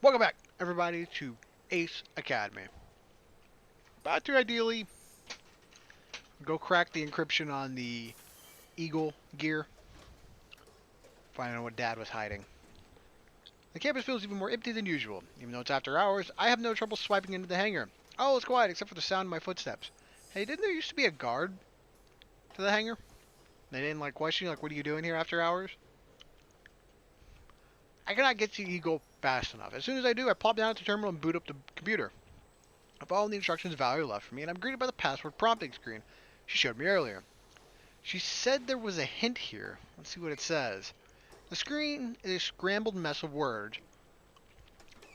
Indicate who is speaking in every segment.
Speaker 1: Welcome back, everybody, to Ace Academy. About to ideally go crack the encryption on the Eagle gear. Find out what Dad was hiding. The campus feels even more empty than usual. Even though it's after hours, I have no trouble swiping into the hangar. Oh, it's quiet except for the sound of my footsteps. Hey, didn't there used to be a guard to the hangar? They didn't question you, what are you doing here after hours? I cannot get to Eagle fast enough. As soon as I do, I plop down at the terminal and boot up the computer. I follow the instructions Valerie left for me, and I'm greeted by the password prompting screen she showed me earlier. She said there was a hint here. Let's see what it says. The screen is a scrambled mess of words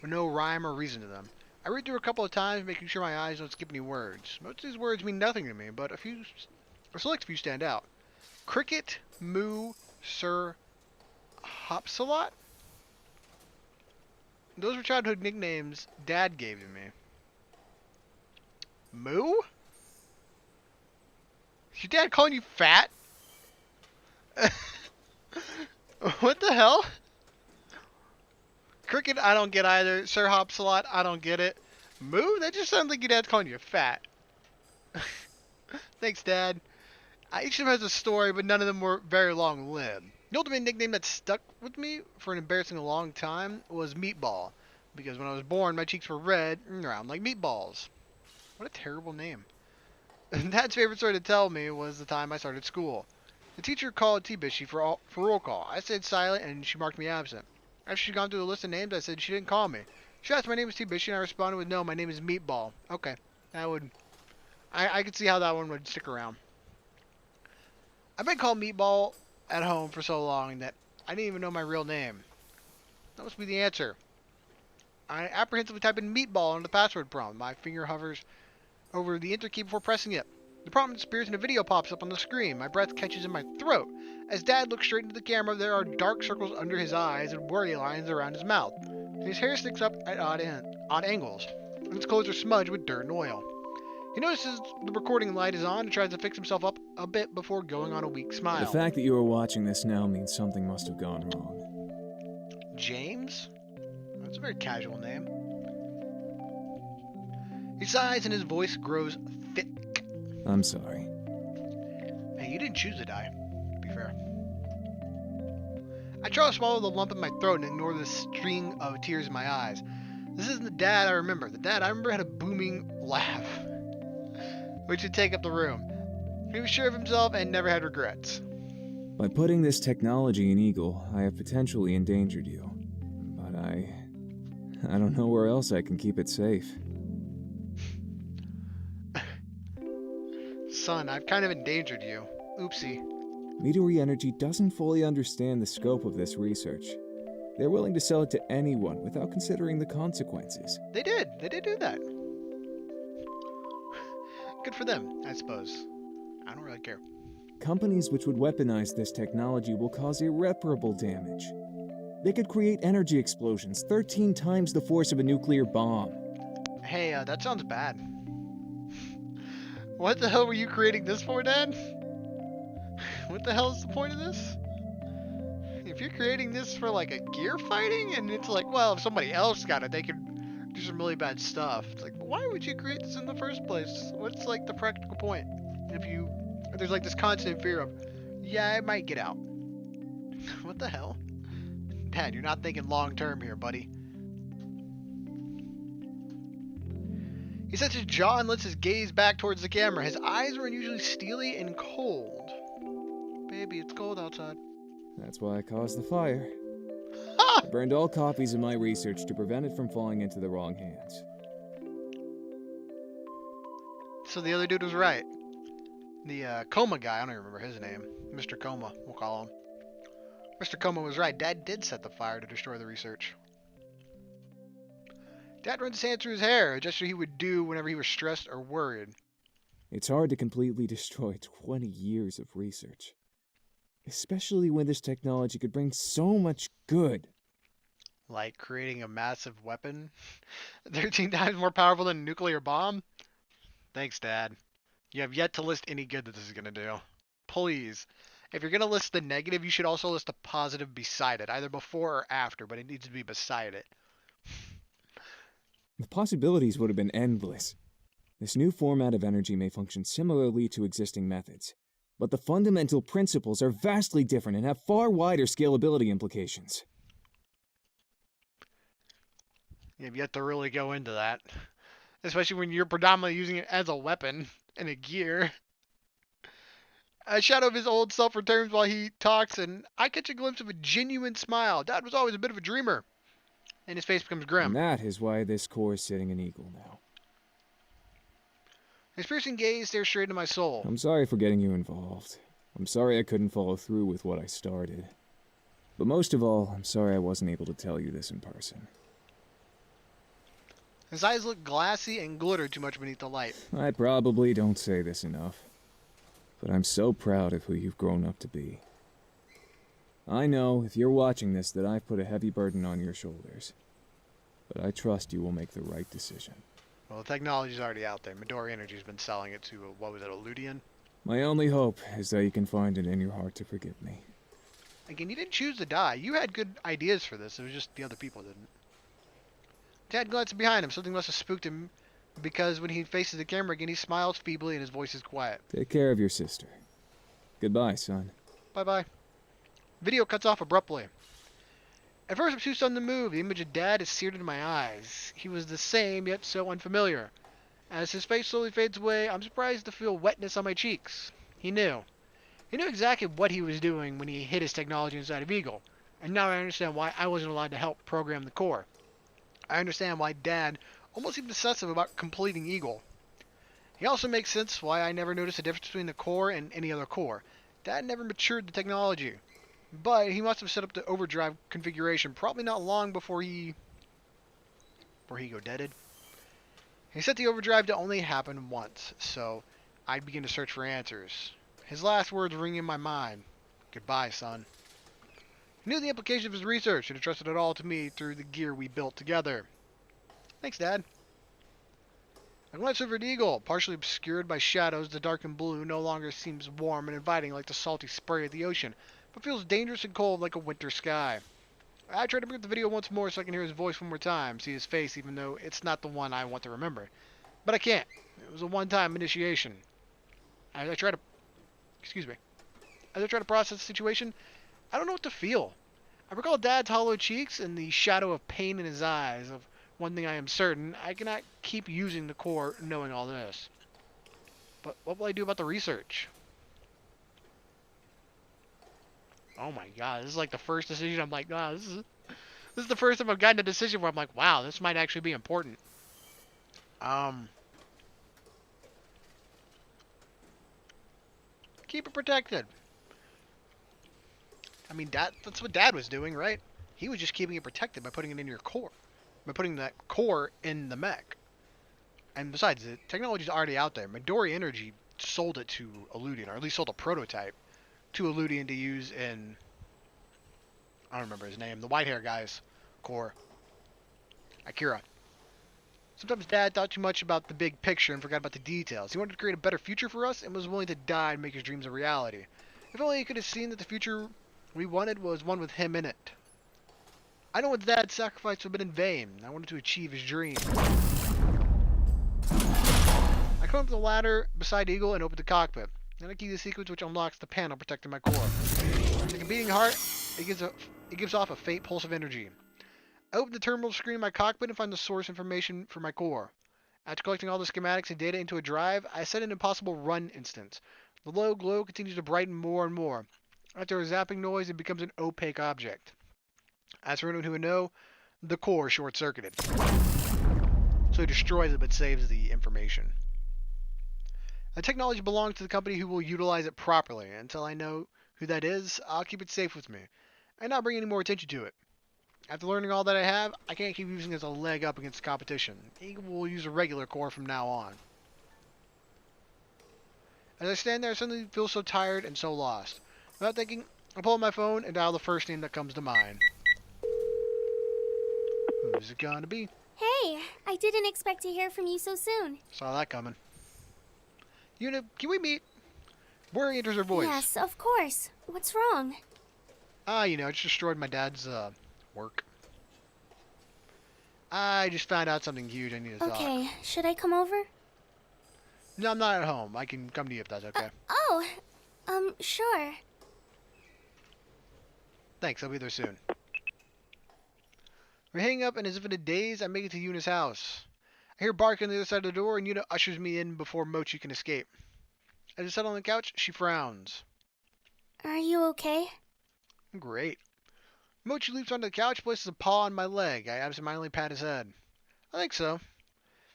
Speaker 1: with no rhyme or reason to them. I read through a couple of times, making sure my eyes don't skip any words. Most of these words mean nothing to me, but a select few stand out. Cricket, Moo, Sir Hopsalot? Those were childhood nicknames Dad gave to me. Moo? Is your dad calling you fat? What the hell? Cricket, I don't get either. Sir Hopsalot, I don't get it. Moo? That just sounds like your dad's calling you fat. Thanks, Dad. Each of them has a story, but none of them were very long-lived. The ultimate nickname that stuck with me for an embarrassing long time was Meatball, because when I was born, my cheeks were red and round like meatballs. What a terrible name. Dad's favorite story to tell me was the time I started school. The teacher called Tbishy for roll call. I stayed silent and she marked me absent. After she'd gone through the list of names, I said she didn't call me. She asked my name is Tbishy and I responded with no, my name is Meatball. Okay, I could see how that one would stick around. I've been called Meatball at home for so long that I didn't even know my real name. That must be the answer. I apprehensively type in Meatball into the password prompt. My finger hovers over the enter key before pressing it. The prompt disappears and a video pops up on the screen. My breath catches in my throat. As Dad looks straight into the camera, there are dark circles under his eyes and worry lines around his mouth. His hair sticks up at odd angles, and his clothes are smudged with dirt and oil. He notices the recording light is on and tries to fix himself up a bit before going on a weak smile.
Speaker 2: The fact that you are watching this now means something must have gone wrong.
Speaker 1: James? That's a very casual name. He sighs and his voice grows thick.
Speaker 2: I'm sorry.
Speaker 1: Hey, you didn't choose to die, to be fair. I try to swallow the lump in my throat and ignore the string of tears in my eyes. This isn't the Dad I remember. The Dad I remember had a booming laugh, which would take up the room. He was sure of himself and never had regrets.
Speaker 2: By putting this technology in Eagle, I have potentially endangered you. But I don't know where else I can keep it safe.
Speaker 1: Son, I've kind of endangered you. Oopsie.
Speaker 2: Midori Energy doesn't fully understand the scope of this research. They're willing to sell it to anyone without considering the consequences.
Speaker 1: They did do that. Good for them, I suppose. I don't really care.
Speaker 2: Companies which would weaponize this technology will cause irreparable damage. They could create energy explosions 13 times the force of a nuclear bomb.
Speaker 1: Hey, that sounds bad. What the hell were you creating this for, Dad? What the hell is the point of this? If you're creating this for a gear fighting, and it's well, if somebody else got it, they could do some really bad stuff. It's why would you create this in the first place? What's the practical point? If there's this constant fear of, yeah, it might get out. What the hell? Dad, you're not thinking long term here, buddy. He sets his jaw and lets his gaze back towards the camera. His eyes are unusually steely and cold. Baby, it's cold outside.
Speaker 2: That's why I caused the fire.
Speaker 1: Ha!
Speaker 2: I burned all copies of my research to prevent it from falling into the wrong hands.
Speaker 1: So the other dude was right. The Coma guy, I don't even remember his name. Mr. Coma, we'll call him. Mr. Coma was right. Dad did set the fire to destroy the research. Dad runs his hand through his hair, a gesture he would do whenever he was stressed or worried.
Speaker 2: It's hard to completely destroy 20 years of research. Especially when this technology could bring so much good.
Speaker 1: Like creating a massive weapon? 13 times more powerful than a nuclear bomb? Thanks, Dad. You have yet to list any good that this is going to do. Please. If you're going to list the negative, you should also list the positive beside it. Either before or after, but it needs to be beside it.
Speaker 2: The possibilities would have been endless. This new format of energy may function similarly to existing methods, but the fundamental principles are vastly different and have far wider scalability implications.
Speaker 1: You've yet to really go into that. Especially when you're predominantly using it as a weapon and a gear. A shadow of his old self returns while he talks, and I catch a glimpse of a genuine smile. Dad was always a bit of a dreamer. And his face becomes
Speaker 2: And
Speaker 1: grim.
Speaker 2: that is why this core is sitting in Eagle now.
Speaker 1: His piercing gaze stares straight into my soul.
Speaker 2: I'm sorry for getting you involved. I'm sorry I couldn't follow through with what I started. But most of all, I'm sorry I wasn't able to tell you this in person.
Speaker 1: His eyes look glassy and glitter too much beneath the light.
Speaker 2: I probably don't say this enough, but I'm so proud of who you've grown up to be. I know, if you're watching this, that I've put a heavy burden on your shoulders. But I trust you will make the right decision.
Speaker 1: Well, the technology's already out there. Midori Energy's been selling it to, what was it, Eludian?
Speaker 2: My only hope is that you can find it in your heart to forgive me.
Speaker 1: Again, you didn't choose to die. You had good ideas for this. It was just the other people didn't. Dad glances behind him. Something must have spooked him because when he faces the camera again, he smiles feebly and his voice is quiet.
Speaker 2: Take care of your sister. Goodbye, son.
Speaker 1: Bye-bye. Video cuts off abruptly. At first, I'm too stunned to move. The image of Dad is seared into my eyes. He was the same, yet so unfamiliar. As his face slowly fades away, I'm surprised to feel wetness on my cheeks. He knew. He knew exactly what he was doing when he hid his technology inside of Eagle. And now I understand why I wasn't allowed to help program the core. I understand why Dad almost seemed obsessive about completing Eagle. He also makes sense why I never noticed the difference between the core and any other core. Dad never matured the technology. But he must have set up the overdrive configuration probably not long before he go deaded. He set the overdrive to only happen once, so I begin to search for answers. His last words ring in my mind. Goodbye, son. He knew the implications of his research and entrusted it all to me through the gear we built together. Thanks, Dad. I glance over at Eagle. Partially obscured by shadows, the darkened blue no longer seems warm and inviting like the salty spray of the ocean, but feels dangerous and cold like a winter sky. I try to bring up the video once more so I can hear his voice one more time, see his face even though it's not the one I want to remember. But I can't. It was a one-time initiation. As I try to process the situation, I don't know what to feel. I recall Dad's hollow cheeks and the shadow of pain in his eyes. Of one thing I am certain, I cannot keep using the core knowing all this. But what will I do about the research? Oh my god, this is like the first decision I'm like, wow, this is the first time I've gotten a decision where I'm like, wow, this might actually be important. Keep it protected. I mean, that's what Dad was doing, right? He was just keeping it protected by putting it in your core. By putting that core in the mech. And besides, the technology's already out there. Midori Energy sold it to Eludian, or at least sold a prototype to Eludian to use in, I don't remember his name, the white hair guy's core. Akira. Sometimes Dad thought too much about the big picture and forgot about the details. He wanted to create a better future for us and was willing to die to make his dreams a reality. If only he could have seen that the future we wanted was one with him in it. I know what Dad's sacrifice would have been in vain. I wanted to achieve his dream. I come up the ladder beside Eagle and open the cockpit. Then I key the sequence which unlocks the panel protecting my core. Like a beating heart, it gives off a faint pulse of energy. I open the terminal screen in my cockpit and find the source information for my core. After collecting all the schematics and data into a drive, I set an impossible run instance. The low glow continues to brighten more and more. After a zapping noise, it becomes an opaque object. As for anyone who would know, the core short-circuited. So it destroys it but saves the information. The technology belongs to the company who will utilize it properly. Until I know who that is, I'll keep it safe with me, and not bring any more attention to it. After learning all that I have, I can't keep using it as a leg up against competition. Eagle will use a regular core from now on. As I stand there, I suddenly feel so tired and so lost. Without thinking, I pull out my phone and dial the first name that comes to mind. Who's it gonna be?
Speaker 3: Hey, I didn't expect to hear from you so soon.
Speaker 1: Saw that coming. Una, can we meet? Worry enters her voice.
Speaker 3: Yes, of course. What's wrong?
Speaker 1: It's destroyed my dad's, work. I just found out something huge I need to talk.
Speaker 3: Okay, should I come over?
Speaker 1: No, I'm not at home. I can come to you if that's okay.
Speaker 3: Sure.
Speaker 1: Thanks, I'll be there soon. We're hanging up, and as if in a daze, I make it to Yuna's house. I hear barking on the other side of the door, and Yuna ushers me in before Mochi can escape. As I sit on the couch, she frowns.
Speaker 3: Are you okay?
Speaker 1: Great. Mochi leaps onto the couch, places a paw on my leg. I absentmindedly pat his head. I think so.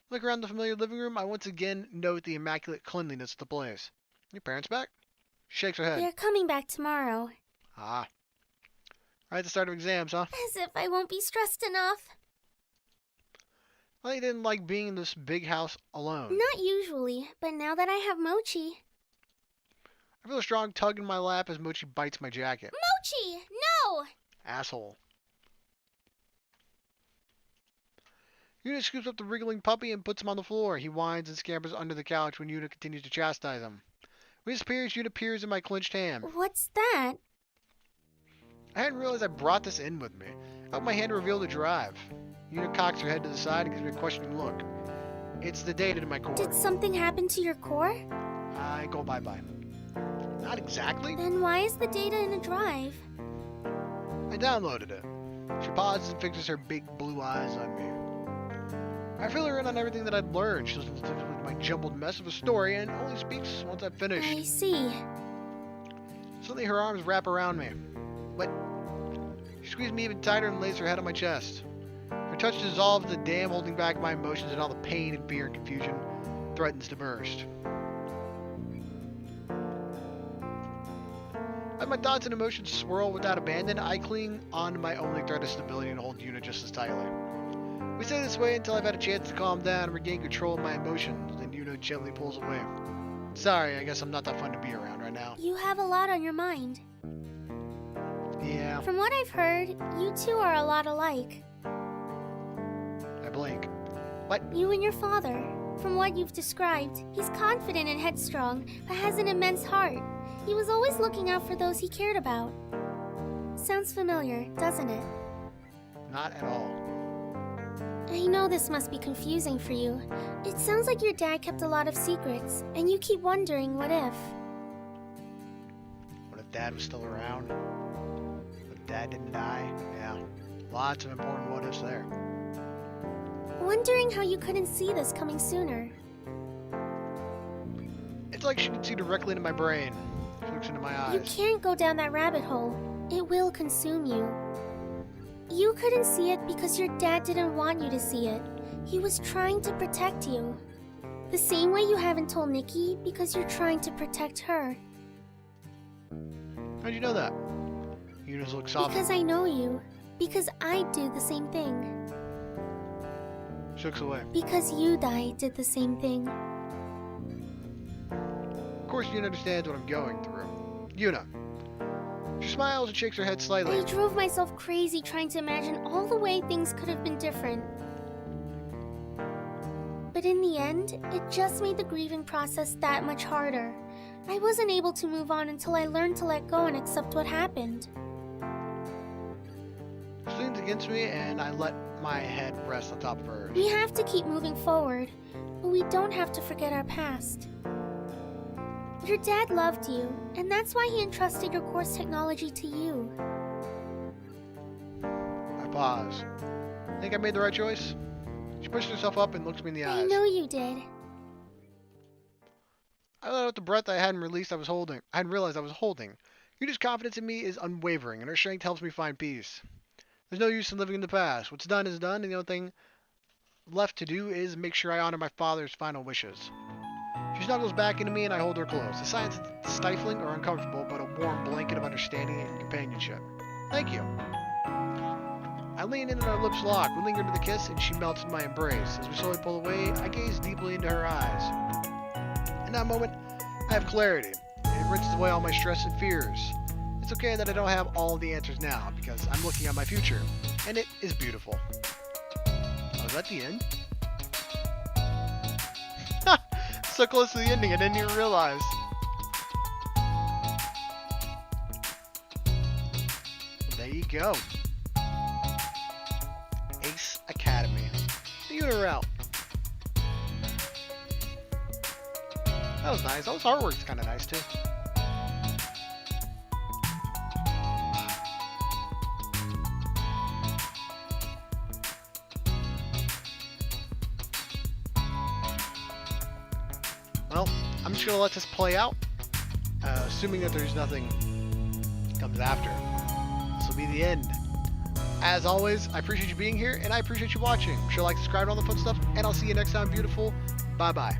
Speaker 1: Look around the familiar living room, I once again note the immaculate cleanliness of the place. Your parents back? She shakes her head.
Speaker 3: They're coming back tomorrow.
Speaker 1: Ah. Right at the start of exams, huh?
Speaker 3: As if I won't be stressed enough.
Speaker 1: Well, you didn't like being in this big house alone.
Speaker 3: Not usually, but now that I have Mochi.
Speaker 1: I feel a strong tug in my lap as Mochi bites my jacket.
Speaker 3: Mochi! No!
Speaker 1: Asshole. Yuna scoops up the wriggling puppy and puts him on the floor. He whines and scampers under the couch when Yuna continues to chastise him. When he disappears, Yuna peers in my clenched hand.
Speaker 3: What's that?
Speaker 1: I hadn't realized I brought this in with me. I put my hand to reveal the drive. Yuna cocks her head to the side and gives me a questioning look. It's the data to my core.
Speaker 3: Did something happen to your core?
Speaker 1: I go bye-bye. Not exactly.
Speaker 3: Then why is the data in a drive?
Speaker 1: I downloaded it. She pauses and fixes her big blue eyes on me. I fill her in on everything that I'd learned. She listens to my jumbled mess of a story and only speaks once I've finished.
Speaker 3: I see.
Speaker 1: Suddenly her arms wrap around me. What? She squeezes me even tighter and lays her head on my chest. Her touch dissolves the dam holding back my emotions, and all the pain and fear and confusion threatens to burst. As my thoughts and emotions swirl without abandon, I cling on to my only thread of stability and hold Yuna just as tightly. We stay this way until I've had a chance to calm down and regain control of my emotions, then Yuna gently pulls away. Sorry, I guess I'm not that fun to be around right now.
Speaker 3: You have a lot on your mind.
Speaker 1: Yeah.
Speaker 3: From what I've heard, you two are a lot alike.
Speaker 1: I blink. What?
Speaker 3: You and your father. From what you've described, he's confident and headstrong, but has an immense heart. He was always looking out for those he cared about. Sounds familiar, doesn't it?
Speaker 1: Not at all.
Speaker 3: I know this must be confusing for you. It sounds like your dad kept a lot of secrets, and you keep wondering what if.
Speaker 1: What if Dad was still around? What if Dad didn't die? Yeah. Lots of important what ifs there.
Speaker 3: Wondering how you couldn't see this coming sooner.
Speaker 1: It's like she can see directly into my brain. She looks into my
Speaker 3: You
Speaker 1: eyes.
Speaker 3: can't go down that rabbit hole. It will consume you. You couldn't see it because your dad didn't want you to see it. He was trying to protect you. The same way you haven't told Nikki because you're trying to protect her.
Speaker 1: How'd you know that? You just look soft.
Speaker 3: Because I know you. Because I'd do the same thing.
Speaker 1: She looks away.
Speaker 3: Because Yudai did the same thing.
Speaker 1: Of course, Yuna understands what I'm going through. Yuna. She smiles and shakes her head slightly.
Speaker 3: I drove myself crazy trying to imagine all the way things could have been different. But in the end, it just made the grieving process that much harder. I wasn't able to move on until I learned to let go and accept what happened.
Speaker 1: She leans against me and I let my head rest on top of hers.
Speaker 3: We have to keep moving forward, but we don't have to forget our past. Your dad loved you, and that's why he entrusted your course technology to you.
Speaker 1: I pause. Think I made the right choice? She pushed herself up and looks me in the eyes.
Speaker 3: I know you did.
Speaker 1: I let out the breath I hadn't realized I was holding. Yuna's confidence in me is unwavering, and her strength helps me find peace. There's no use in living in the past. What's done is done, and the only thing left to do is make sure I honor my father's final wishes. She snuggles back into me and I hold her close. The silence is stifling or uncomfortable, but a warm blanket of understanding and companionship. Thank you. I lean in and our lips lock. We linger to the kiss and she melts in my embrace. As we slowly pull away, I gaze deeply into her eyes. In that moment, I have clarity. It rinses away all my stress and fears. It's okay that I don't have all the answers now, because I'm looking at my future, and it is beautiful. Oh, is that the end? So close to the ending, I didn't even realize. Well, there you go. Ace Academy. Uniroute. That was nice. All this artwork's kind of nice too. Well, I'm just gonna let this play out, assuming that there's nothing comes after. This will be the end. As always, I appreciate you being here, and I appreciate you watching. Be sure to like, subscribe, all the fun stuff, and I'll see you next time, beautiful. Bye-bye.